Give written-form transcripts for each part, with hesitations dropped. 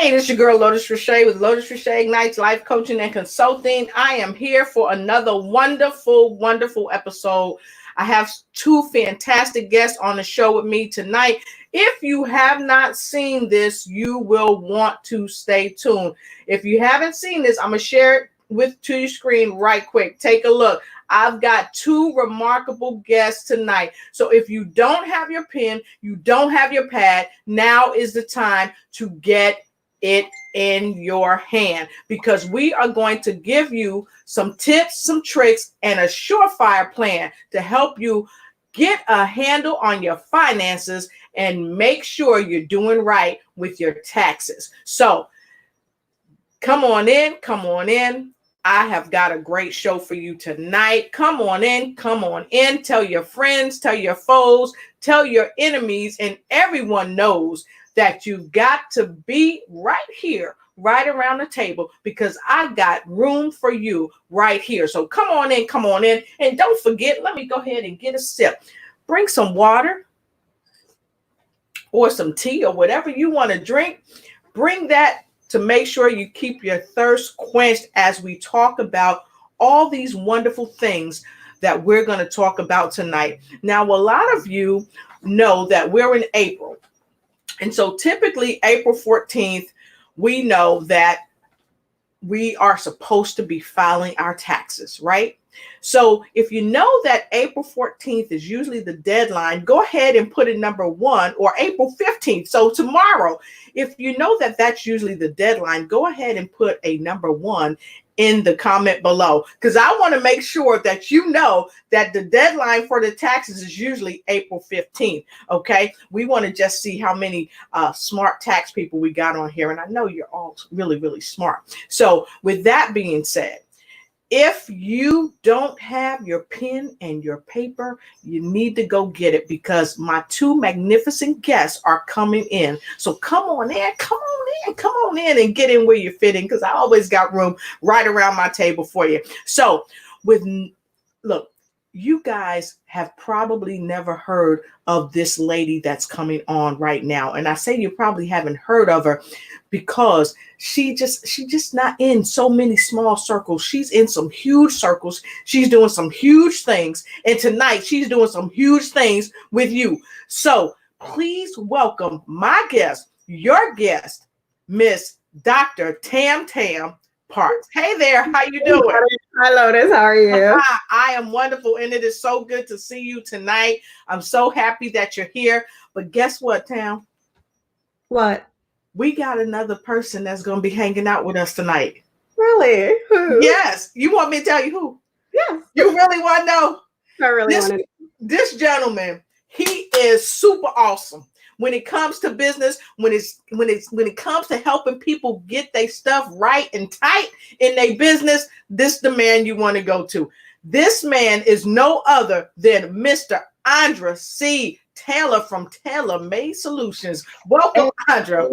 Hey, this is your girl Lotus Richey with Lotus Richey Ignites Life Coaching and Consulting. I am here for another wonderful episode. I have two fantastic guests on the show with me tonight. If you have not seen this, you will want to stay tuned. If you haven't seen this, I'm going to share it to your screen right quick. Take a look. I've got two remarkable guests tonight. So if you don't have your pen, you don't have your pad, now is the time to get it in your hand, because we are going to give you some tips, some tricks, and a surefire plan to help you get a handle on your finances and make sure you're doing right with your taxes. So come on in. I have got a great show for you tonight. Come on in. Tell your friends, tell your foes, tell your enemies, and everyone knows that you've got to be right here, right around the table, because I got room for you right here. So come on in. And don't forget, let me go ahead and get a sip. Bring some water or some tea or whatever you want to drink. Bring that to make sure you keep your thirst quenched as we talk about all these wonderful things that we're going to talk about tonight. Now, a lot of you know that we're in April. And so typically April 14th, we know that we are supposed to be filing our taxes, right? So if you know that April 14th is usually the deadline, go ahead and put it number 1, or April 15th. So tomorrow, if you know that that's usually the deadline, go ahead and put a number 1 in the comment below, because I want to make sure that you know that the deadline for the taxes is usually April 15th. Okay, we want to just see how many smart tax people we got on here, and I know you're all really smart. So with that being said, if you don't have your pen and your paper, you need to go get it, because my two magnificent guests are coming in. So come on in and get in where you're fitting, because I always got room right around my table for you. So look, you guys have probably never heard of this lady that's coming on right now. And I say you probably haven't heard of her because she just not in so many small circles. She's in some huge circles. She's doing some huge things. And tonight she's doing some huge things with you. So please welcome my guest, your guest, Miss Dr. Tam Parks. Hey there, how you doing? Hi, Lotus. How are you? I am wonderful, and it is so good to see you tonight. I'm so happy that you're here. But guess what, Tam? What? We got another person that's going to be hanging out with us tonight. Really? Who? Yes. You want me to tell you who? Yes. You really want to know? I really want to. This gentleman, he is super awesome. When it comes to business, when it comes to helping people get their stuff right and tight in their business, this the man you want to go to. This man is no other than Mr. Andra C. Taylor from Taylor Made Solutions. Welcome, Andra.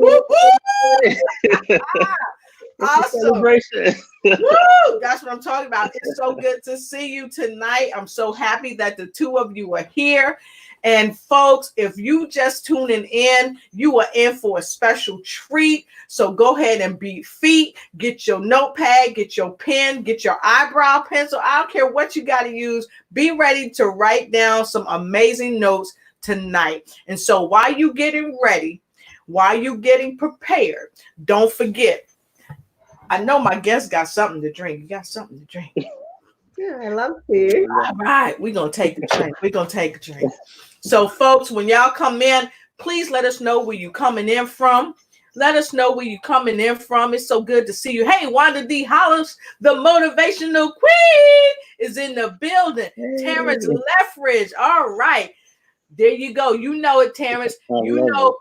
Awesome. Celebration. Woo! That's what I'm talking about. It's so good to see you tonight. I'm so happy that the two of you are here. And folks, if you just tuning in, you are in for a special treat. So go ahead and beat feet, get your notepad, get your pen, get your eyebrow pencil. I don't care what you got to use. Be ready to write down some amazing notes tonight. And so while you getting ready, while you getting prepared, don't forget, I know my guest got something to drink. You got something to drink. Yeah, I love to. All right, we're going to take a drink. So, folks, when y'all come in, please let us know where you coming in from. It's so good to see you. Hey, Wanda D. Hollis, the motivational queen, is in the building. Hey. Terrence Leffridge. All right. There you go. You know it, Terrence. You know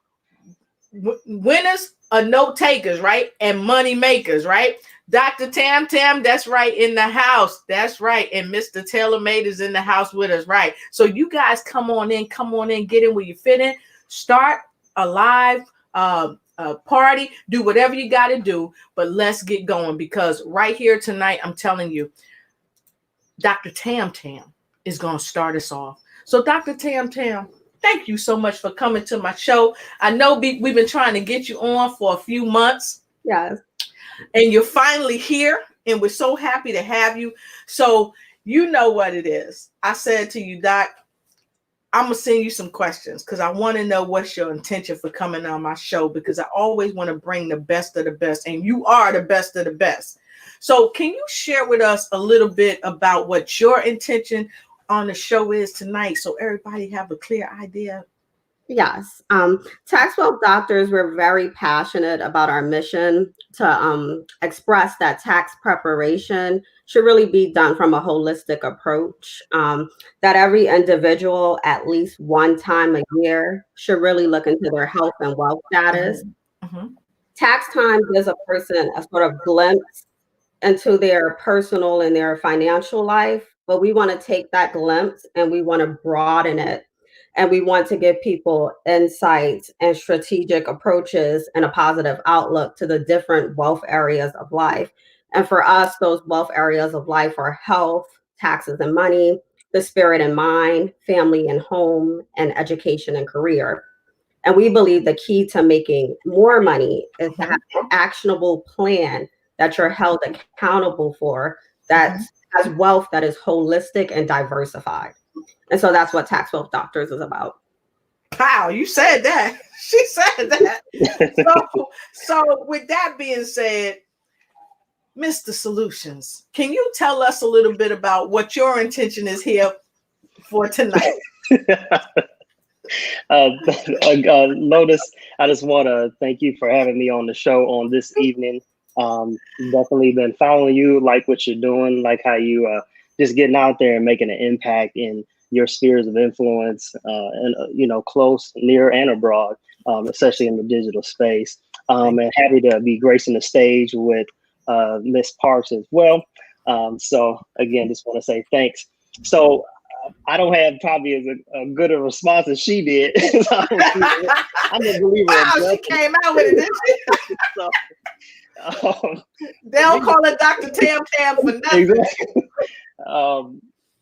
winners are note takers, right? And money makers, right? Dr. Tam, that's right, in the house. That's right. And Mr. Taylor Made is in the house with us, right? So you guys come on in, get in where you fit in. Start a live party. Do whatever you got to do, but let's get going, because right here tonight, I'm telling you, Dr. Tam is going to start us off. So Dr. Tam, thank you so much for coming to my show. I know we've been trying to get you on for a few months. Yes. And you're finally here, and we're so happy to have you. So you know what it is. I said to you, Doc, I'm gonna send you some questions because I want to know what's your intention for coming on my show, because I always want to bring the best of the best, and you are the best of the best. So can you share with us a little bit about what your intention on the show is tonight, so everybody have a clear idea? Yes. Tax Wealth Doctors, we're very passionate about our mission to express that tax preparation should really be done from a holistic approach. That every individual, at least one time a year, should really look into their health and wealth status. Mm-hmm. Tax time gives a person a sort of glimpse into their personal and their financial life, but we want to take that glimpse and we want to broaden it. And we want to give people insights and strategic approaches and a positive outlook to the different wealth areas of life. And for us, those wealth areas of life are health, taxes and money, the spirit and mind, family and home, and education and career. And we believe the key to making more money is to have an actionable plan that you're held accountable for, that has wealth that is holistic and diversified. And so that's what Tax Wealth Doctors is about. Wow, you said that. She said that. So with that being said, Mr. Solutions, can you tell us a little bit about what your intention is here for tonight? Lotus, I just want to thank you for having me on the show on this evening. Definitely been following you, like what you're doing, like how you just getting out there and making an impact in your spheres of influence, and close, near, and abroad, especially in the digital space. And happy to be gracing the stage with Miss Parks as well. So again, just want to say thanks. So I don't have probably as a good a response as she did. I'm a believer. Wow, she came out with it, didn't she? So, they don't call it Dr. Tam Tam for nothing. Exactly.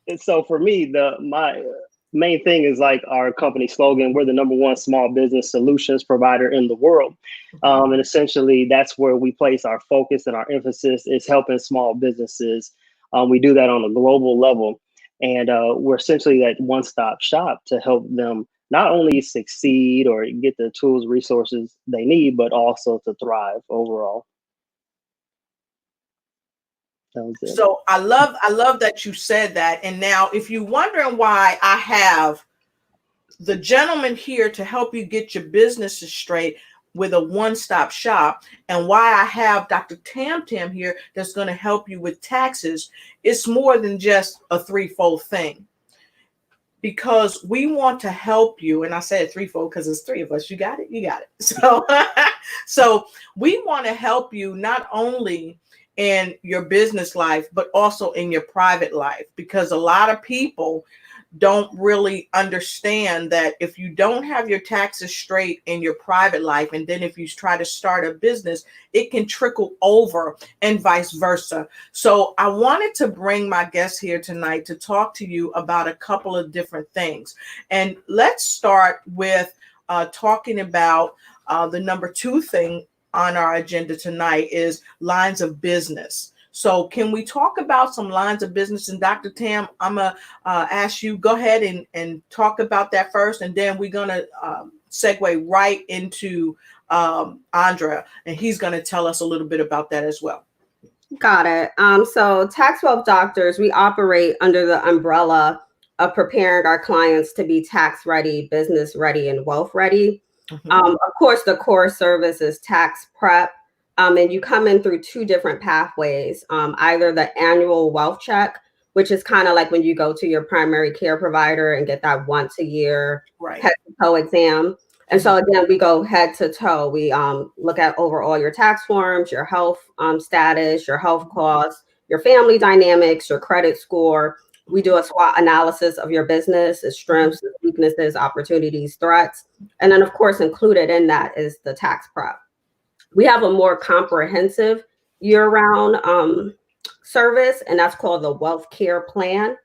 And so for me, my main thing is like our company slogan: we're the #1 small business solutions provider in the world. And essentially, that's where we place our focus and our emphasis is helping small businesses. We do that on a global level. And we're essentially that one-stop shop to help them not only succeed or get the tools, resources they need, but also to thrive overall. So I love that you said that. And now, if you're wondering why I have the gentleman here to help you get your businesses straight with a one-stop shop, and why I have Dr. Tam Tam here that's going to help you with taxes, it's more than just a threefold thing. Because we want to help you, and I said threefold because it's three of us. You got it? You got it. So, so we want to help you not only in your business life, but also in your private life, because a lot of people don't really understand that if you don't have your taxes straight in your private life, and then if you try to start a business, it can trickle over and vice versa. So I wanted to bring my guest here tonight to talk to you about a couple of different things. And let's start with talking about the number 2 thing on our agenda tonight is lines of business. So can we talk about some lines of business? And Dr. Tam, I'm going to ask you, go ahead and talk about that first. And then we're going to segue right into Andrea, and he's going to tell us a little bit about that as well. Got it. So Tax Wealth Doctors, we operate under the umbrella of preparing our clients to be tax ready, business ready, and wealth ready. Of course, the core service is tax prep. And you come in through 2 different pathways, either the annual wealth check, which is kind of like when you go to your primary care provider and get that once a year head to toe exam. And so again, we go head to toe. We look at overall your tax forms, your health status, your health costs, your family dynamics, your credit score. We do a SWOT analysis of your business, its strengths, weaknesses, opportunities, threats. And then of course, included in that is the tax prep. We have a more comprehensive year-round service, and that's called the Wealth Care Plan.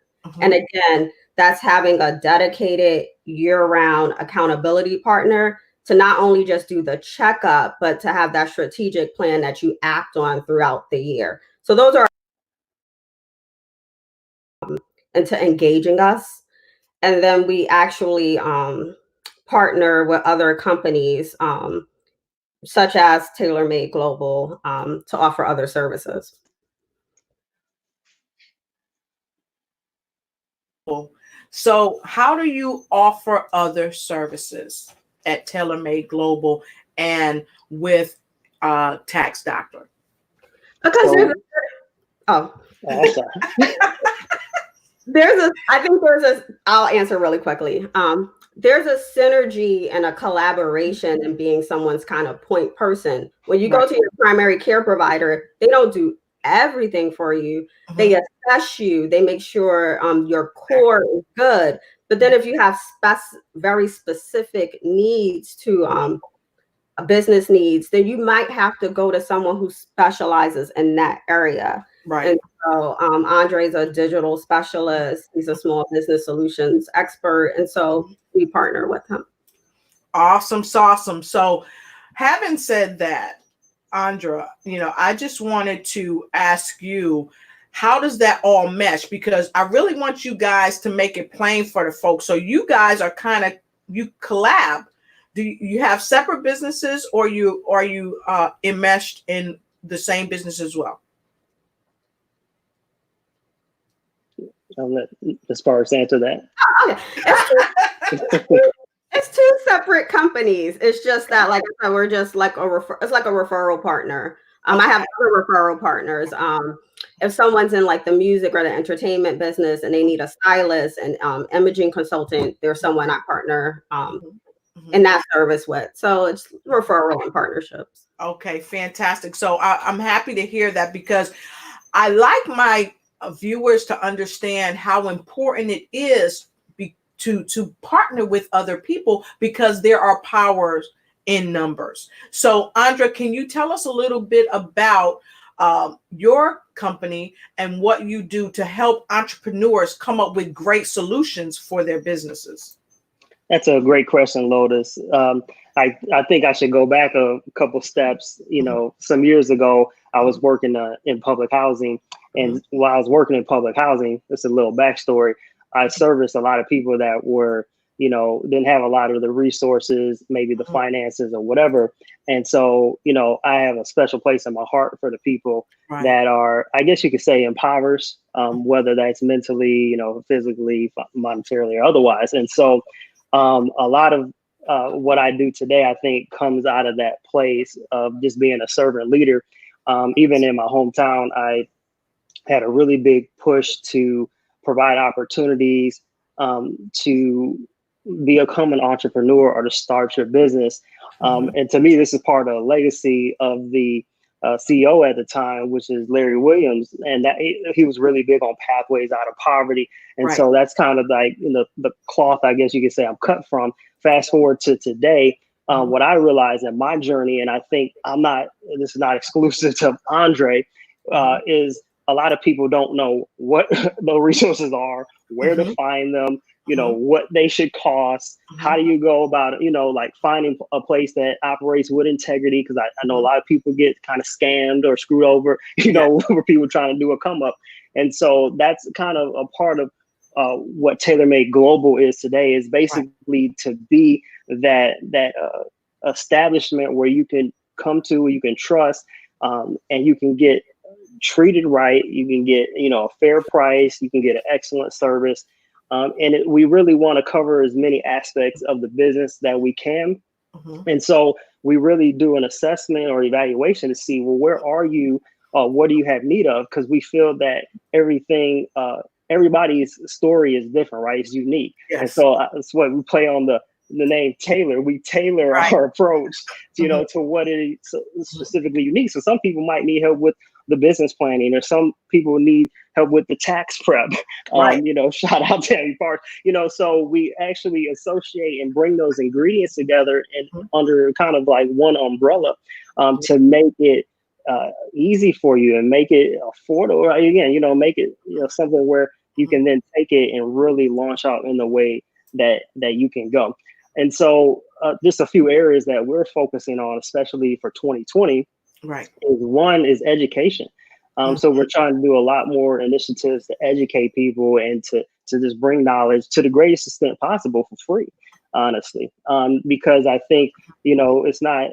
And again, that's having a dedicated year-round accountability partner to not only just do the checkup, but to have that strategic plan that you act on throughout the year. So those are into engaging us. And then we actually partner with other companies, such as TaylorMade Global, to offer other services. So how do you offer other services at TaylorMade Global and with Tax Doctor? Because So- oh, I'm sorry. I'll answer really quickly. There's a synergy and a collaboration in being someone's kind of point person. When you go to your primary care provider, they don't do everything for you. They assess you. They make sure your core is good. But then if you have very specific needs to business needs, then you might have to go to someone who specializes in that area. Right. And so Andre's a digital specialist. He's a small business solutions expert. And so we partner with him. Awesome. So having said that, Andra, I just wanted to ask you, how does that all mesh? Because I really want you guys to make it plain for the folks. So you guys are you collab. Do you have separate businesses, or are you enmeshed in the same business as well? I'll let Ms. Sparks answer that. Okay. It's two separate companies. It's just that, like I said, we're just like it's like a referral partner. I have other referral partners. If someone's in like the music or the entertainment business and they need a stylist and imaging consultant, there's someone I partner in that service with. So it's referral and partnerships. Okay, fantastic. So I'm happy to hear that, because I like my viewers to understand how important it is to partner with other people, because there are powers in numbers. So Andra, can you tell us a little bit about your company and what you do to help entrepreneurs come up with great solutions for their businesses? That's a great question, Lotus. I think I should go back a couple steps. Some years ago, I was working in public housing. And while I was working in public housing, it's a little backstory, I serviced a lot of people that were, didn't have a lot of the resources, maybe the finances or whatever. And so, I have a special place in my heart for the people that are, I guess you could say, impoverished, whether that's mentally, physically, monetarily, or otherwise. And so a lot of what I do today, I think, comes out of that place of just being a servant leader. Even in my hometown, I had a really big push to provide opportunities to become an entrepreneur or to start your business. And to me, this is part of the legacy of the CEO at the time, which is Larry Williams. And that he was really big on pathways out of poverty. And so that's kind of like the cloth, I guess you could say, I'm cut from. Fast forward to today, what I realized in my journey, and I think this is not exclusive to Andre, is a lot of people don't know what the resources are, where to find them, what they should cost. How do you go about it? Like finding a place that operates with integrity. Cause I know a lot of people get kind of scammed or screwed over, where people trying to do a come up. And so that's kind of a part of what TaylorMade Global is today, is basically to be that establishment where you can come to, where you can trust, and you can get treated right. You can get, a fair price. You can get an excellent service. We really want to cover as many aspects of the business that we can. And so we really do an assessment or evaluation to see, well, where are you? What do you have need of? Because we feel that everybody's story is different, right? It's unique. Yes. And so that's what we play on the name Taylor. We tailor our approach, to what is specifically unique. So some people might need help with the business planning, or some people need help with the tax prep. Shout out to Tammy Park. So we actually associate and bring those ingredients together and under kind of like one umbrella to make it easy for you and make it affordable. Again, make it something where you can then take it and really launch out in the way that you can go. And so just a few areas that we're focusing on, especially for 2020. Right. One is education. So we're trying to do a lot more initiatives to educate people and to just bring knowledge to the greatest extent possible for free, honestly. Because I think, it's not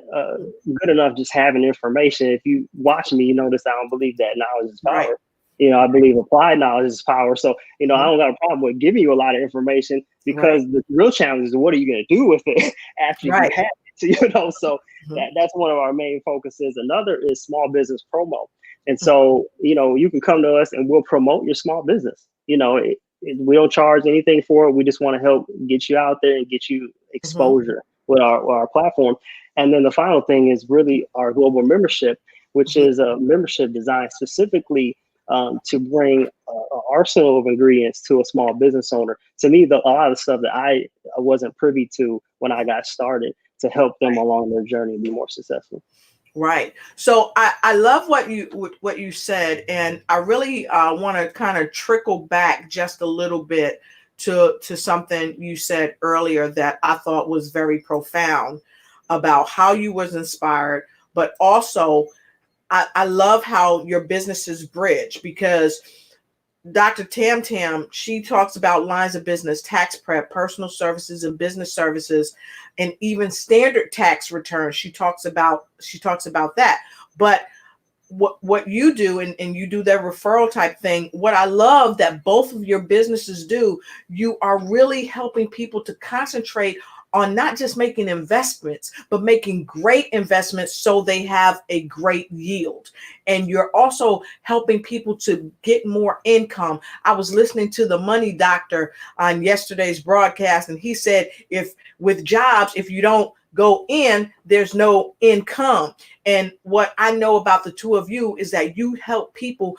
good enough just having information. If you watch me, you notice I don't believe that knowledge is power. Right. I believe applied knowledge is power. So, I don't got a problem with giving you a lot of information, because the real challenge is, what are you going to do with it after you have it? So that's one of our main focuses. Another is small business promo. And so, you can come to us and we'll promote your small business. We don't charge anything for it. We just want to help get you out there and get you exposure with our platform. And then the final thing is really our global membership, which is a membership designed specifically to bring an arsenal of ingredients to a small business owner. To me, a lot of the stuff that I wasn't privy to when I got started, to help them along their journey and be more successful. Right. So I love what you said, and I really want to kind of trickle back just a little bit to something you said earlier that I thought was very profound about how you was inspired, but also I love how your businesses bridge, because Dr. Tam Tam, she talks about lines of business, tax prep, personal services and business services, and even standard tax returns. She talks about that. But what you do, and you do that referral type thing, what I love that both of your businesses do, you are really helping people to concentrate on not just making investments, but making great investments so they have a great yield. And you're also helping people to get more income. I was listening to the Money Doctor on yesterday's broadcast, and he said, if you don't go in, there's no income. And what I know about the two of you is that you help people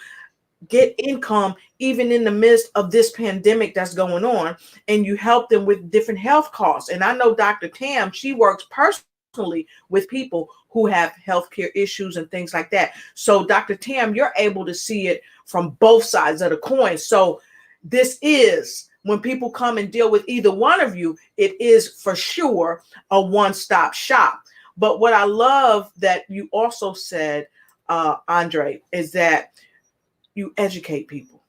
get income even in the midst of this pandemic that's going on, and you help them with different health costs. And I know Dr. Tam, she works personally with people who have healthcare issues and things like that. So Dr. Tam, you're able to see it from both sides of the coin. So this is, when people come and deal with either one of you, it is for sure a one-stop shop. But what I love that you also said, Andre, is that you educate people.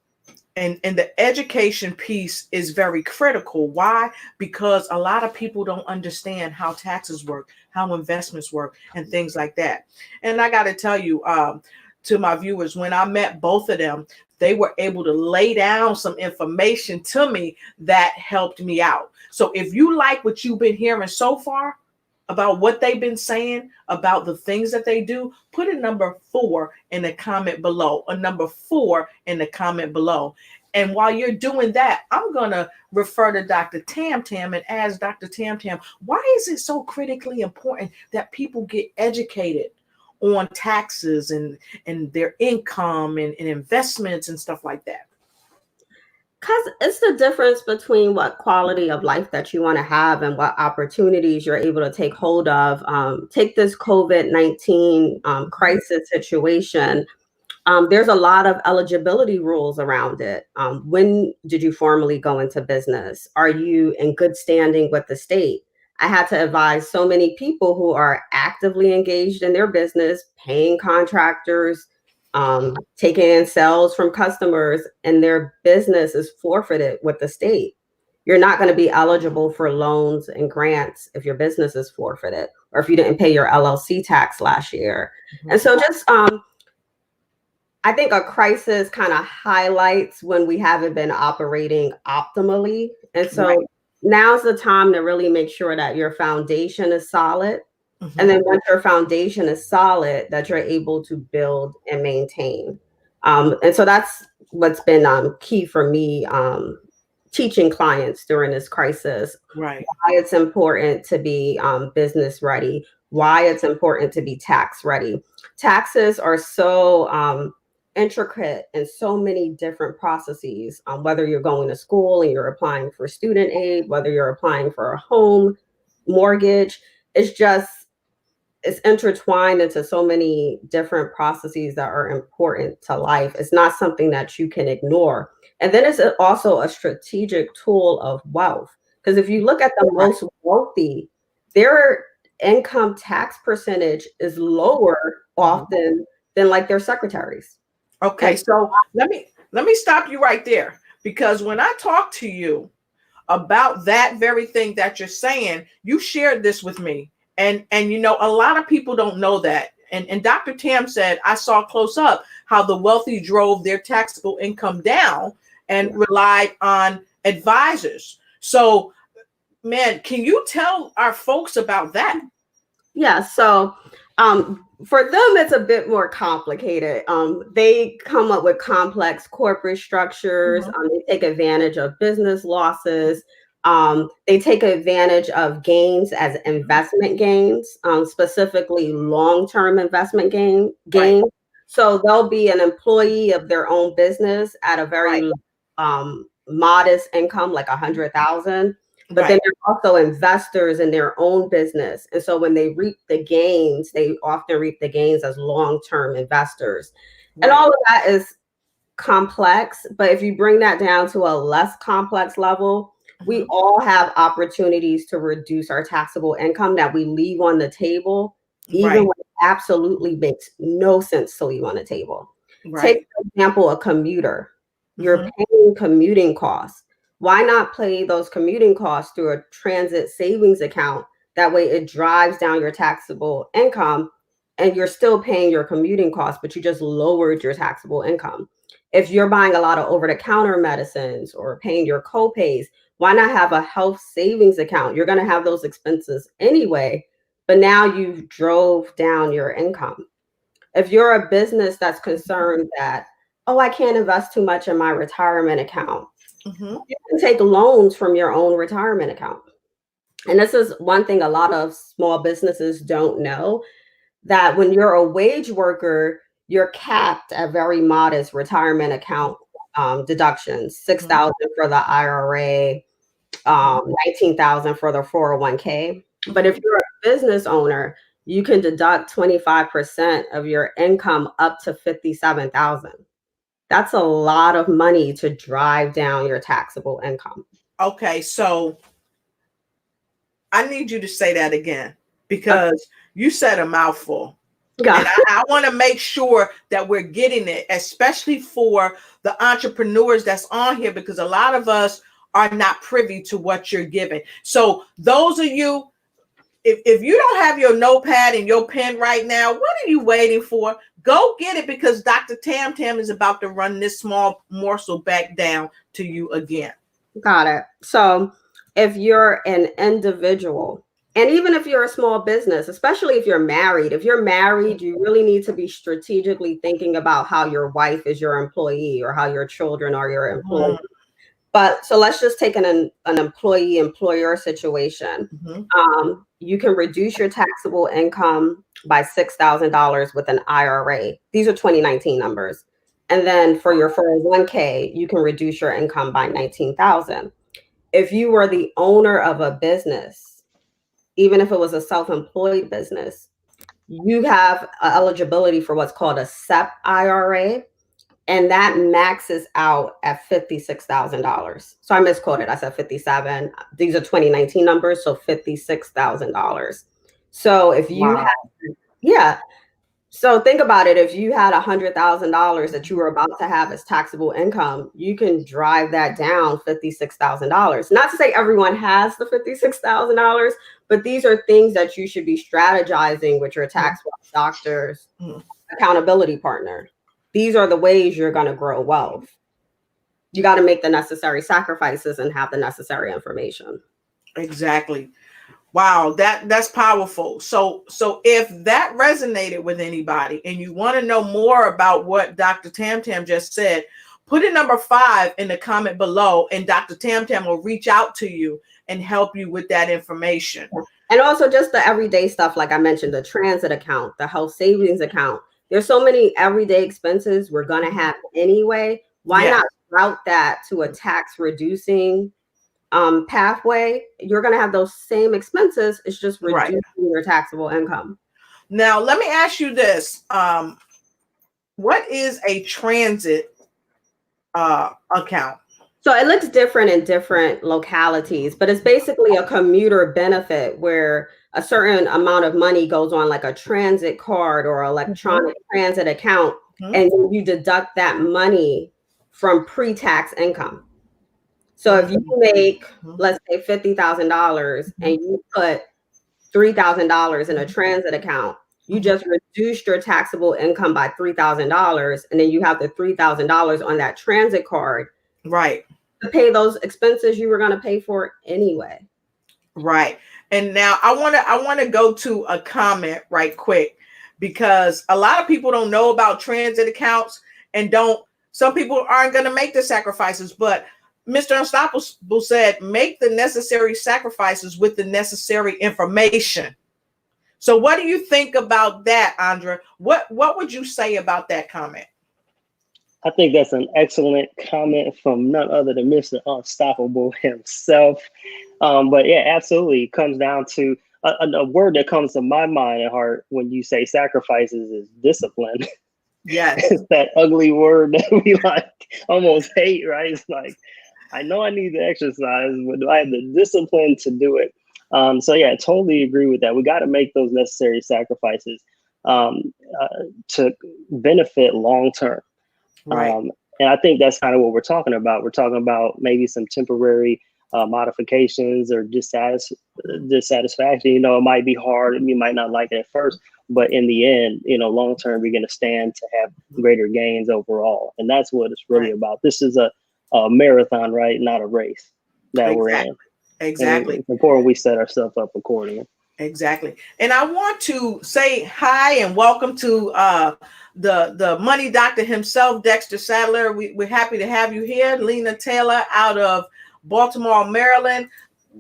And the education piece is very critical. Why? Because a lot of people don't understand how taxes work, how investments work, and things like that. And I got to tell you, to my viewers, when I met both of them, they were able to lay down some information to me that helped me out. So if you like what you've been hearing so far about what they've been saying about the things that they do, put a number 4 in the comment below, a number 4 in the comment below. And while you're doing that, I'm going to refer to Dr. Tam Tam and ask Dr. Tam Tam, why is it so critically important that people get educated on taxes and their income and investments and stuff like that? Because it's the difference between what quality of life that you want to have and what opportunities you're able to take hold of. Take this COVID-19 crisis situation. There's a lot of eligibility rules around it. When did you formally go into business? Are you in good standing with the state? I had to advise so many people who are actively engaged in their business, paying contractors, taking in sales from customers, and their business is forfeited with the state. You're not going to be eligible for loans and grants if your business is forfeited, or if you didn't pay your LLC tax last year. And so just, I think a crisis kind of highlights when we haven't been operating optimally. And so now's the time to really make sure that your foundation is solid. And then once your foundation is solid, that you're able to build and maintain. And so that's what's been key for me, teaching clients during this crisis. Why it's important to be business ready, why it's important to be tax ready. Taxes are so intricate and so many different processes, whether you're going to school and you're applying for student aid, whether you're applying for a home mortgage. It's intertwined into so many different processes that are important to life. It's not something that you can ignore. And then it's also a strategic tool of wealth. Because if you look at the most wealthy, their income tax percentage is lower often than like their secretaries. Okay, so let me stop you right there, because when I talk to you about that very thing that you're saying, you shared this with me, and you know, a lot of people don't know that. And Dr. Tam said, I saw close up how the wealthy drove their taxable income down and relied on advisors. So, man, can you tell our folks about that? Yeah, so for them, it's a bit more complicated. They come up with complex corporate structures. They take advantage of business losses. They take advantage of gains as investment gains, specifically long-term investment gains. Right. So they'll be an employee of their own business at a very modest income, like 100,000. But then they're also investors in their own business. And so when they reap the gains, they often reap the gains as long-term investors. And all of that is complex. But if you bring that down to a less complex level, we all have opportunities to reduce our taxable income that we leave on the table, even when it absolutely makes no sense to leave on the table. Take, for example, a commuter. You're paying commuting costs. Why not pay those commuting costs through a transit savings account? That way it drives down your taxable income and you're still paying your commuting costs, but you just lowered your taxable income. If you're buying a lot of over-the-counter medicines or paying your co-pays, why not have a health savings account? You're going to have those expenses anyway, but now you drove down your income. If you're a business that's concerned that, oh, I can't invest too much in my retirement account, you can take loans from your own retirement account. And this is one thing a lot of small businesses don't know, that when you're a wage worker, you're capped at very modest retirement account deductions, $6,000 for the IRA, 19,000 for the 401k. But if you're a business owner, you can deduct 25% of your income up to 57,000. That's a lot of money to drive down your taxable income. Okay, so I need you to say that again, because you said a mouthful. Yeah. And I want to make sure that we're getting it, especially for the entrepreneurs that's on here, because a lot of us are not privy to what you're giving. So those of you, if you don't have your notepad and your pen right now, what are you waiting for? Go get it, because Dr. Tam Tam is about to run this small morsel back down to you again. Got it. So if you're an individual, and even if you're a small business, especially if you're married, you really need to be strategically thinking about how your wife is your employee or how your children are your employee. But so let's just take an employee-employer situation. You can reduce your taxable income by $6,000 with an IRA. These are 2019 numbers. And then for your 401k, you can reduce your income by 19,000. If you were the owner of a business, even if it was a self-employed business, you have eligibility for what's called a SEP IRA. And that maxes out at $56,000. So I misquoted. I said 57. These are 2019 numbers, so $56,000. So if you had, so think about it. If you had $100,000 that you were about to have as taxable income, you can drive that down $56,000. Not to say everyone has the $56,000, but these are things that you should be strategizing with your tax doctor's accountability partner. These are the ways you're going to grow wealth. You got to make the necessary sacrifices and have the necessary information. Exactly. Wow, that's powerful. So if that resonated with anybody and you want to know more about what Dr. Tam Tam just said, put a number 5 in the comment below, and Dr. Tam Tam will reach out to you and help you with that information. And also just the everyday stuff, like I mentioned, the transit account, the health savings account. There's so many everyday expenses we're going to have anyway. Why not route that to a tax reducing pathway? You're going to have those same expenses. It's just reducing your taxable income. Now, let me ask you this. What is a transit account? So it looks different in different localities, but it's basically a commuter benefit where a certain amount of money goes on like a transit card or electronic transit account, and you deduct that money from pre-tax income. So if you make, let's say $50,000 and you put $3,000 in a transit account, you just reduced your taxable income by $3,000, and then you have the $3,000 on that transit card, right, to pay those expenses you were going to pay for anyway. Right. And now I want to go to a comment right quick, because a lot of people don't know about transit accounts, and some people aren't going to make the sacrifices, but Mr. Unstoppable said, make the necessary sacrifices with the necessary information. So what do you think about that, Andra? What would you say about that comment? I think that's an excellent comment from none other than Mr. Unstoppable himself. But yeah, absolutely. It comes down to a word that comes to my mind and heart when you say sacrifices is discipline. Yes. It's that ugly word that we like almost hate, right? It's like, I know I need to exercise, but do I have the discipline to do it? So yeah, I totally agree with that. We got to make those necessary sacrifices to benefit long term. Right. And I think that's kind of what we're talking about. We're talking about maybe some temporary modifications or dissatisfaction. You know, it might be hard and you might not like it at first, but in the end, you know, long term, you're going to stand to have greater gains overall. And that's what it's really about. This is a marathon, right? Not a race that we're in. Exactly. And it's important we set ourselves up accordingly. Exactly. And I want to say hi and welcome to the money doctor himself, Dexter Sadler. We're happy to have you here. Lena Taylor out of Baltimore, Maryland.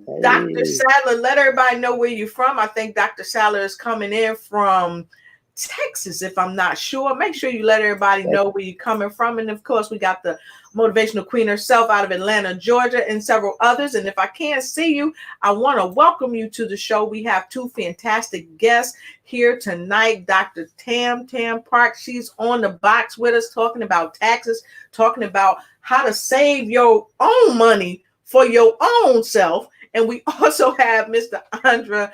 Hey. Dr. Sadler, let everybody know where you're from. I think Dr. Sadler is coming in from Texas, if I'm not sure. Make sure you let everybody know where you're coming from. And of course, we got the motivational queen herself out of Atlanta, Georgia, and several others. And if I can't see you, I want to welcome you to the show. We have two fantastic guests here tonight. Dr. Tam Park, she's on the box with us talking about taxes, talking about how to save your own money for your own self. And we also have Mr. Andra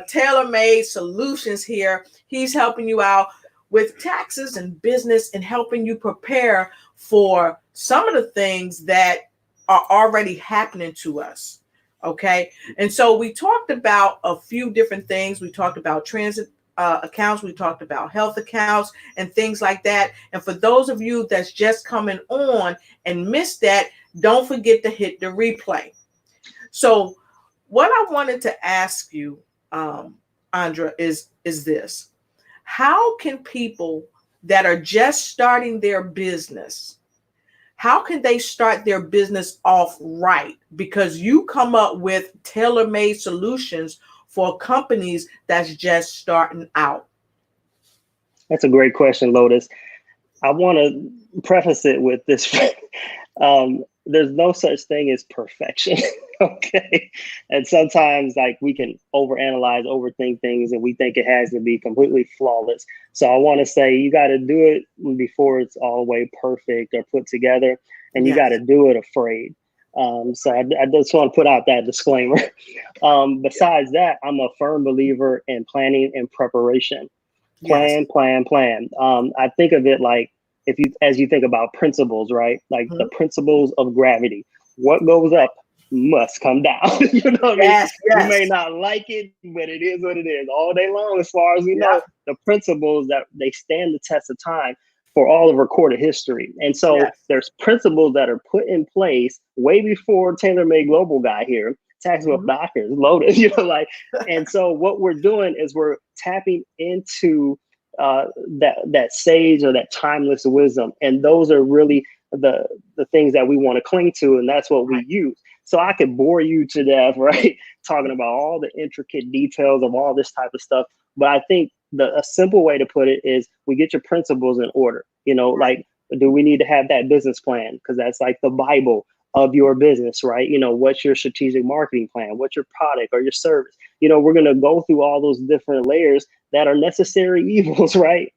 Tailor-Made Solutions here. He's helping you out with taxes and business and helping you prepare for some of the things that are already happening to us. Okay. And so we talked about a few different things. We talked about transit accounts. We talked about health accounts and things like that. And for those of you that's just coming on and missed that, don't forget to hit the replay. So what I wanted to ask you, Andra, is this: how can people that are just starting their business, how can they start their business off right? Because you come up with tailor-made solutions for companies that's just starting out. That's a great question, Lotus. I want to preface it with this. There's no such thing as perfection. Okay. And sometimes like we can overanalyze, overthink things, and we think it has to be completely flawless. So I want to say you got to do it before it's all the way perfect or put together, and you got to do it afraid. So I just want to put out that disclaimer. Besides that, I'm a firm believer in planning and preparation. Plan. I think of it like, as you think about principles, right? Like the principles of gravity. What goes up must come down. You know what I mean? You may not like it, but it is what it is all day long. As far as we know, the principles that they stand the test of time for all of recorded history. And so there's principles that are put in place way before Tailor-Made Global got here. Tax Wealth Doctors, Lotus, you know, like, and so what we're doing is we're tapping into that sage or that timeless wisdom, and those are really the things that we want to cling to, and that's what we use. So I could bore you to death, right, talking about all the intricate details of all this type of stuff, but I think a simple way to put it is we get your principles in order. You know, like, do we need to have that business plan? Because that's like the Bible of your business, right? You know, what's your strategic marketing plan? What's your product or your service? You know, we're going to go through all those different layers that are necessary evils, right?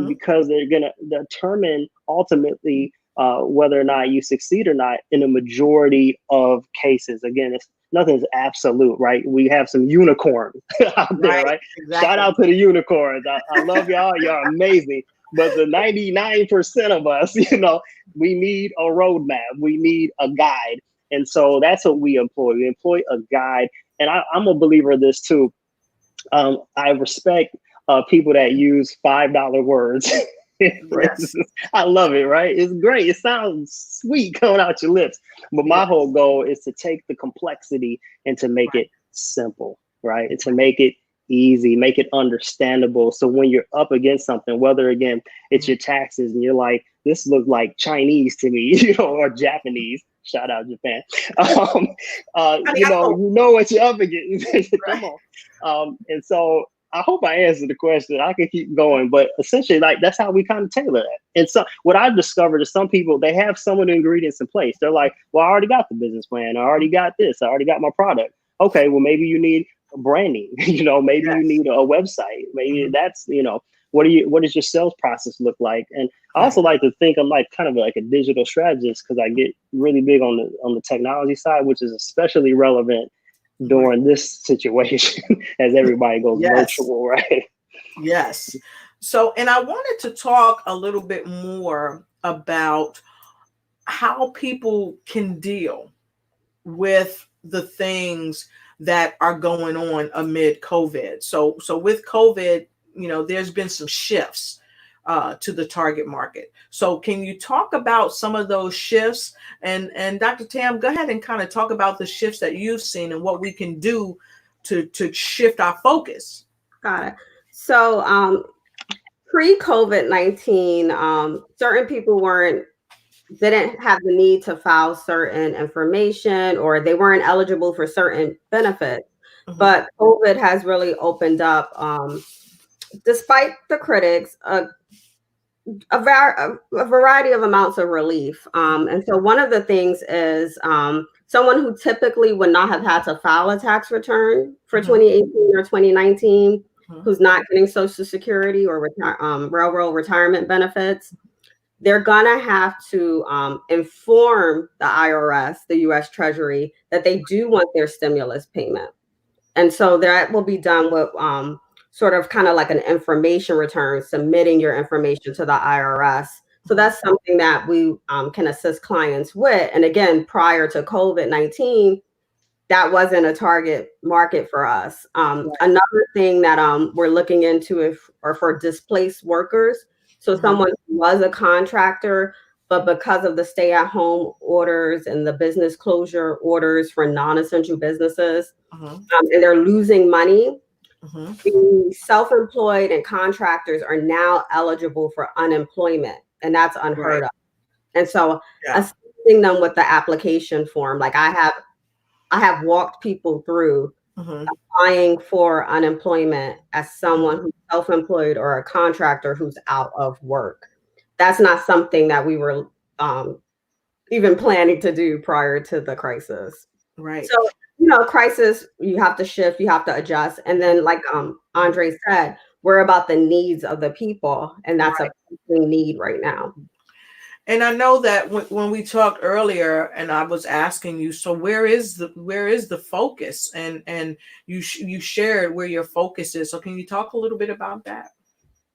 Because they're going to determine ultimately whether or not you succeed or not in a majority of cases. Again, nothing's absolute, right? We have some unicorns out there, right? Exactly. Shout out to the unicorns. I love y'all. Y'all amazing. But the 99% of us, we need a roadmap. We need a guide. And so that's what we employ. We employ a guide. And I'm a believer of this too. I respect people that use $5 words. Yes. I love it, right? It's great. It sounds sweet coming out your lips. But my whole goal is to take the complexity and to make it simple, right? And to make it easy, make it understandable. So when you're up against something, whether again, it's your taxes and you're like, this looks like Chinese to me, or Japanese. Shout out Japan. You know what you're up against. Come on. And so I hope I answered the question. I can keep going, but essentially, like, that's how we kind of tailor that. And so what I've discovered is some people, they have some of the ingredients in place. They're like, well, I already got the business plan. I already got this. I already got my product. Okay, well, maybe you need branding. Maybe you need a website. Maybe that's, what does your sales process look like? And I also like to think I'm like kind of like a digital strategist, because I get really big on the technology side, which is especially relevant during this situation as everybody goes virtual, right? Yes. So, and I wanted to talk a little bit more about how people can deal with the things that are going on amid COVID. So with COVID, there's been some shifts to the target market. So can you talk about some of those shifts? And Dr. Tam, go ahead and kind of talk about the shifts that you've seen and what we can do to shift our focus. Got it. So pre-COVID-19, certain people didn't have the need to file certain information, or they weren't eligible for certain benefits. Mm-hmm. But COVID has really opened up, despite the critics, a variety of amounts of relief. And so one of the things is someone who typically would not have had to file a tax return for 2018 or 2019, who's not getting Social Security or railroad retirement benefits, they're gonna have to inform the IRS, the US Treasury, that they do want their stimulus payment. And so that will be done with sort of kind of like an information return, submitting your information to the IRS. So that's something that we can assist clients with. And again, prior to COVID-19, that wasn't a target market for us. Another thing that we're looking into are for displaced workers. So someone who was a contractor, but because of the stay-at-home orders and the business closure orders for non-essential businesses, and they're losing money, the self-employed and contractors are now eligible for unemployment, and that's unheard of. And so assisting them with the application form, like I have walked people through applying for unemployment as someone who's self-employed or a contractor who's out of work. That's not something that we were even planning to do prior to the crisis. Right. So, crisis, you have to shift, you have to adjust. And then like Andre said, we're about the needs of the people, and that's a pressing need right now. And I know that when we talked earlier, and I was asking you, so where is the focus? And you shared where your focus is. So can you talk a little bit about that?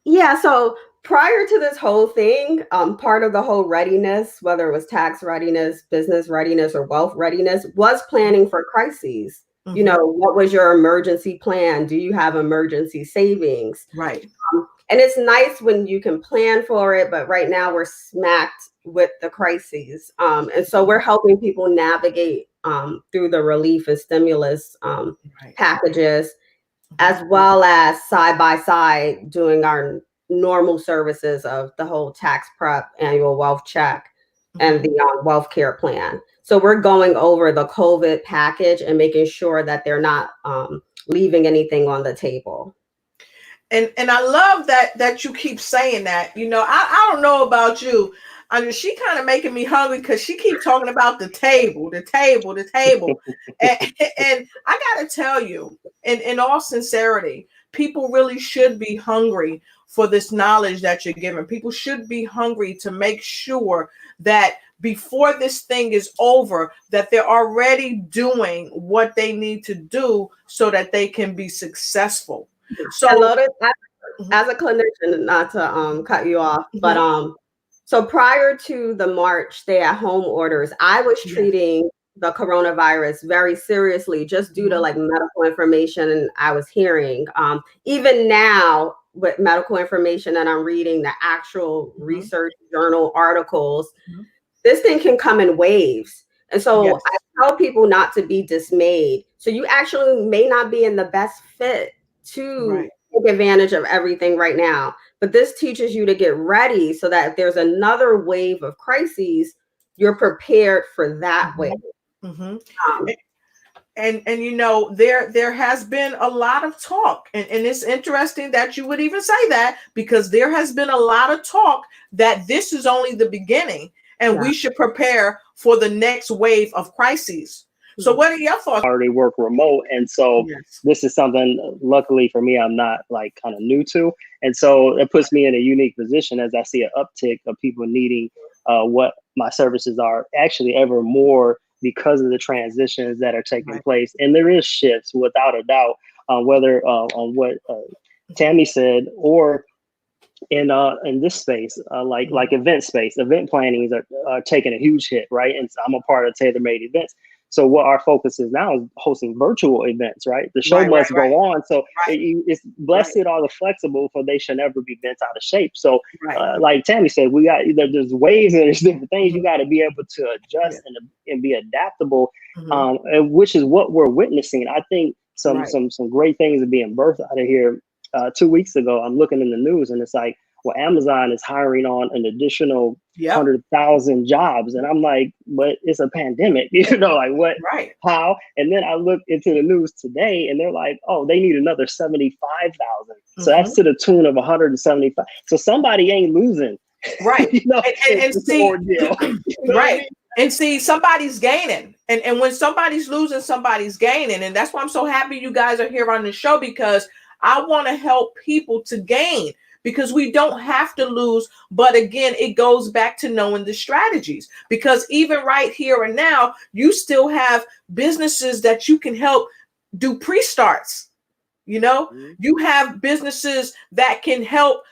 Yeah. So prior to this whole thing, part of the whole readiness, whether it was tax readiness, business readiness, or wealth readiness, was planning for crises. What was your emergency plan? Do you have emergency savings? Right. And it's nice when you can plan for it, but right now we're smacked with the crises. And so we're helping people navigate through the relief and stimulus packages, as well as side by side doing our normal services of the whole tax prep, annual wealth check, and the wealth care plan. So we're going over the COVID package and making sure that they're not leaving anything on the table. And I love that you keep saying that. I don't know about you. I mean, she kind of making me hungry because she keeps talking about the table. and I got to tell you, in all sincerity, people really should be hungry for this knowledge that you're giving. People should be hungry to make sure that before this thing is over, that they're already doing what they need to do so that they can be successful. So, and Lotus, as a clinician, not to cut you off, but so prior to the March stay-at-home orders, I was treating the coronavirus very seriously, just due to like medical information I was hearing. Even now, with medical information that I'm reading, the actual research journal articles, this thing can come in waves. And so I tell people not to be dismayed. So you actually may not be in the best fit to take advantage of everything right now. But this teaches you to get ready so that if there's another wave of crises, you're prepared for that wave. And you know, there has been a lot of talk, and it's interesting that you would even say that, because there has been a lot of talk that this is only the beginning, and we should prepare for the next wave of crises. So what are your thoughts? I already work remote, and so this is something, luckily for me, I'm not like kind of new to, and so it puts me in a unique position as I see an uptick of people needing what my services are actually ever more, because of the transitions that are taking place. And there is shifts without a doubt, whether on what Tammy said, or in this space, like event space. Event plannings are taking a huge hit, right? And so I'm a part of Tailor-Made Events. So what our focus is now is hosting virtual events, right? The show must go on. So it's blessed are the flexible, for they shall never be bent out of shape. So like Tammy said, we got, there's ways and there's different things. You got to be able to adjust and be adaptable, and which is what we're witnessing. I think some great things are being birthed out of here. 2 weeks ago, I'm looking in the news and it's like, well, Amazon is hiring on an additional 100,000 jobs. And I'm like, but it's a pandemic, you know, like what, how? And then I look into the news today and they're like, oh, they need another 75,000. So that's to the tune of 175. So somebody ain't losing. You know, and see, you and see, somebody's gaining. And when somebody's losing, somebody's gaining. And that's why I'm so happy you guys are here on the show, because I want to help people to gain, because we don't have to lose. But again, it goes back to knowing the strategies, because even right here and now, you still have businesses that you can help do pre-starts. You know, you have businesses that can help